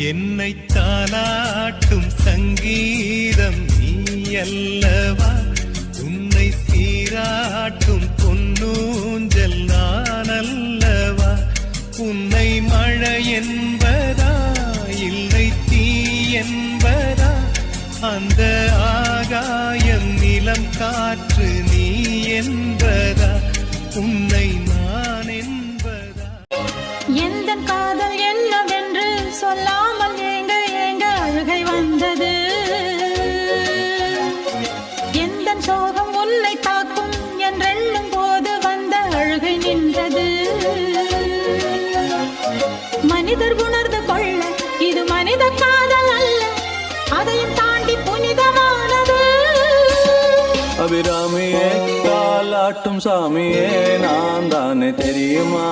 என்னை தாலாட்டும் சங்கீதம் நீ அல்லவா, உன்னை சீராட்டும் பொன்னூஞ்சல் நான் அல்லவா. உன்னை மழை என்பதா இல்லை தீ என்பதா, அந்த ஆகாயம் நிலம் காற்று நீ என்பதா, உன்னை நான் என்பதா. எந்த காதல் என்னவென்று சொல்லாமல் ஏங்க ஏங்க அழுகை வந்தது. எந்த சோகம் உன்னை தாக்கும் என்றெண்ணும் போது வந்த அழுகை நின்றது. மனிதர் உணர்ந்து கொள்ள இது மனித காதல் அல்ல, அதையும் தாண்டி புனிதமானது. அபிராமியே தாலாட்டும் சாமியே நான் தானே தெரியுமா.